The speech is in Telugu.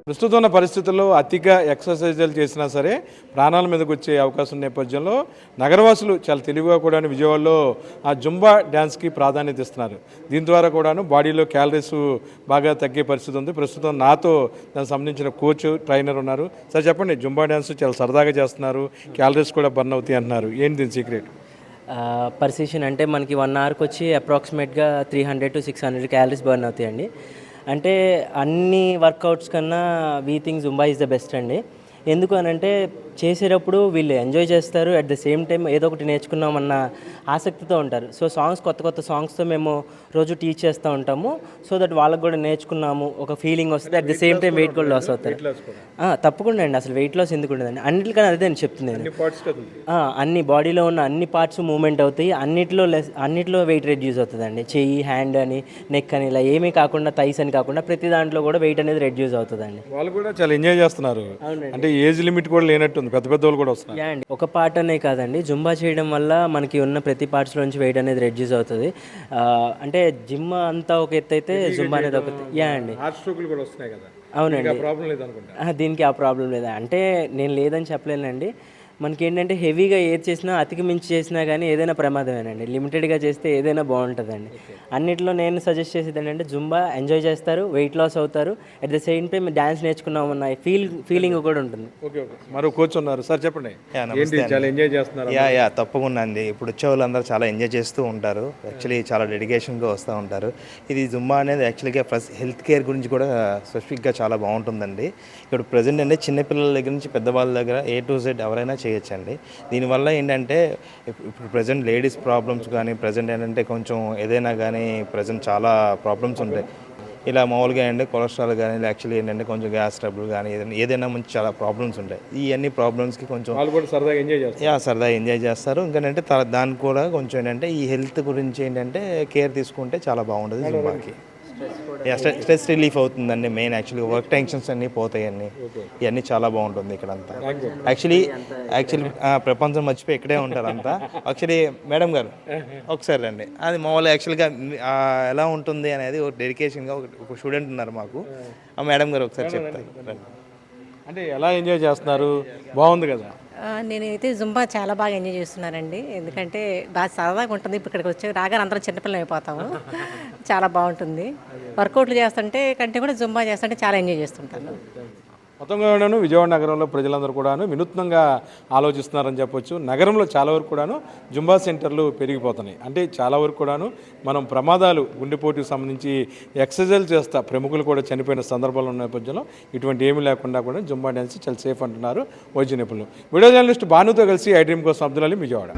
ప్రస్తుతం ఉన్న పరిస్థితుల్లో అతిగా ఎక్సర్సైజులు చేసినా సరే ప్రాణాల మీదకి వచ్చే అవకాశం నేపథ్యంలో నగరవాసులు చాలా తెలివిగా కూడా విజయవాడలో ఆ జుంబా డ్యాన్స్కి ప్రాధాన్యత ఇస్తున్నారు. దీని ద్వారా కూడాను బాడీలో క్యాలరీస్ బాగా తగ్గే పరిస్థితి ఉంది. ప్రస్తుతం నాతో దానికి సంబంధించిన కోచ్ ట్రైనర్ ఉన్నారు. సార్ చెప్పండి, జుంబా డ్యాన్స్ చాలా సరదాగా చేస్తున్నారు, క్యాలరీస్ కూడా బర్న్ అవుతాయి అంటున్నారు, ఏంటి దీని సీక్రెట్? పర్ సెషన్ అంటే మనకి 1 అవర్కి వచ్చి అప్రాక్సిమేట్గా 300 to 600 క్యాలరీస్ బర్న్ అవుతాయండి. అంటే అన్ని వర్కౌట్స్ కన్నా we think Zumba is the best అండి. ఎందుకు అని అంటే చేసేటప్పుడు వీళ్ళు ఎంజాయ్ చేస్తారు, అట్ ద సేమ్ టైం ఏదో ఒకటి నేర్చుకున్నామన్న ఆసక్తితో ఉంటారు. సో కొత్త సాంగ్స్తో మేము రోజు టీచ్ చేస్తూ ఉంటాము. సో దట్ వాళ్ళకి కూడా నేర్చుకున్నాము ఒక ఫీలింగ్ వస్తుంది. At the same time weight కూడా లాస్ అవుతారు. తప్పకుండా అండి, అసలు వెయిట్ లాస్ ఎందుకు ఉండదండి. అన్నిటికన్నా అదే నేను చెప్తుంది. అన్ని బాడీలో ఉన్న అన్ని పార్ట్స్ మూవ్మెంట్ అవుతాయి, అన్నిట్లో వెయిట్ రెడ్యూస్ అవుతుందండి. చెయ్యి, హ్యాండ్ అని, నెక్ అని ఇలా ఏమీ కాకుండా, థైస్ అని కాకుండా ప్రతి దాంట్లో కూడా వెయిట్ అనేది రెడ్యూస్ అవుతుందండి. వాళ్ళు కూడా చాలా ఎంజాయ్ చేస్తున్నారు. అంటే ఏజ్ లిమిట్ కూడా లేనట్టుంది, పెద్ద పెద్ద వాళ్ళు కూడా వస్తున్నారు. అండి ఒక పార్ట్ అనే కాదండి, జుంబా చేయడం వల్ల మనకి ఉన్న ప్రతి పార్ట్స్లో నుంచి వెయిట్ అనేది రెడ్యూస్ అవుతుంది. అంటే జిమ్ అంతా ఒక ఎత్తు అయితే జుంబా అనేది ఒక అండి. అవునండి, దీనికి ఆ ప్రాబ్లం లేదా అంటే నేను లేదని చెప్పలేనండి. మనకి ఏంటంటే హెవీగా ఏది చేసినా, అతికి మించి చేసినా కానీ ఏదైనా ప్రమాదమేనండి. లిమిటెడ్గా చేస్తే ఏదైనా బాగుంటుందండి. అన్నిట్లో నేను సజెస్ట్ చేసేది ఏంటంటే జుంబా ఎంజాయ్ చేస్తారు, వెయిట్ లాస్ అవుతారు, at the same time dance నేర్చుకున్నామన్న ఫీలింగ్ కూడా ఉంటుంది. ఓకే ఓకే, మరో కోచ్ ఉన్నారు, సార్ చెప్పండి. చాలా ఎంజాయ్ చేస్తున్నారు. తప్పకుండా అండి. ఇప్పుడు వచ్చే వాళ్ళందరూ చాలా ఎంజాయ్ చేస్తూ ఉంటారు. యాక్చువల్లీ చాలా డెడికేషన్గా వస్తూ ఉంటారు. ఇది జుంబా అనేది యాక్చువల్గా హెల్త్ కేర్ గురించి కూడా స్పెసిఫిక్గా చాలా బాగుంటుందండి. ఇప్పుడు ప్రజెంట్ అంటే చిన్నపిల్లల దగ్గర నుంచి పెద్దవాళ్ళ దగ్గర A to Z ఎవరైనా చేయొచ్చండి. దీనివల్ల ఏంటంటే ఇప్పుడు ప్రజెంట్ లేడీస్ ప్రాబ్లమ్స్ కానీ, ప్రజెంట్ ఏంటంటే కొంచెం ఏదైనా కానీ ప్రజెంట్ చాలా ప్రాబ్లమ్స్ ఉంటాయి. ఇలా మామూలుగా ఏంటంటే కొలెస్ట్రాల్ కానీ, యాక్చువల్లీ ఏంటంటే కొంచెం గ్యాస్ ట్రబుల్ కానీ, ఏదైనా మంచి చాలా ప్రాబ్లమ్స్ ఉంటాయి. ఈ అన్ని ప్రాబ్లమ్స్కి కొంచెం సరదాగా ఎంజాయ్ చేస్తారు. ఇంకేంటంటే దానికి కూడా కొంచెం ఏంటంటే ఈ హెల్త్ గురించి ఏంటంటే కేర్ తీసుకుంటే చాలా బాగుంటుంది. జుంబాకి స్ట్రెస్ రిలీఫ్ అవుతుందండి. మెయిన్ యాక్చువల్గా వర్క్ టెన్షన్స్ అన్నీ పోతాయండి. ఇవన్నీ చాలా బాగుంటుంది ఇక్కడంతా. యాక్చువల్లీ ప్రపంచం మర్చిపోయి ఇక్కడే ఉంటారు అంతా. యాక్చువల్లీ మేడం గారు ఒకసారి రండి. అది మామూలు యాక్చువల్గా ఎలా ఉంటుంది అనేది ఒక డెడికేషన్గా ఒక స్టూడెంట్ ఉన్నారు మాకు. ఆ మేడం గారు ఒకసారి చెప్తారు రండి. అంటే ఎలా ఎంజాయ్ చేస్తున్నారు? బాగుంది కదా. నేనైతే జుంబా చాలా బాగా ఎంజాయ్ చేస్తున్నానండి. ఎందుకంటే బాగా సరదాగా ఉంటుంది. ఇప్పుడు ఇక్కడికి వచ్చి రాగానే అందరం చిన్నపిల్లలు అయిపోతాము. చాలా బాగుంటుంది. వర్కౌట్లు చేస్తుంటే కంటే కూడా జుంబా చేస్తుంటే చాలా ఎంజాయ్ చేస్తుంటాను. మొత్తంగా కూడాను విజయవాడ నగరంలో ప్రజలందరూ కూడాను వినూత్నంగా ఆలోచిస్తున్నారని చెప్పొచ్చు. నగరంలో చాలా వరకు కూడాను జుంబా సెంటర్లు పెరిగిపోతున్నాయి. అంటే చాలా వరకు కూడాను మనం ప్రమాదాలు, గుండెపోటుకు సంబంధించి ఎక్సర్సైజ్ చేస్తా ప్రముఖులు కూడా చనిపోయిన సందర్భాలు ఉన్న నేపథ్యంలో ఇటువంటి ఏమీ లేకుండా కూడా జుంబా డ్యాన్స్ చాలా సేఫ్ అంటున్నారు వైద్య నిపుణులు. వీడియో జర్నలిస్ట్ భానుతో కలిసి ఐ డ్రీమ్ కోసం అబ్దుల్ అలీ, విజయవాడ.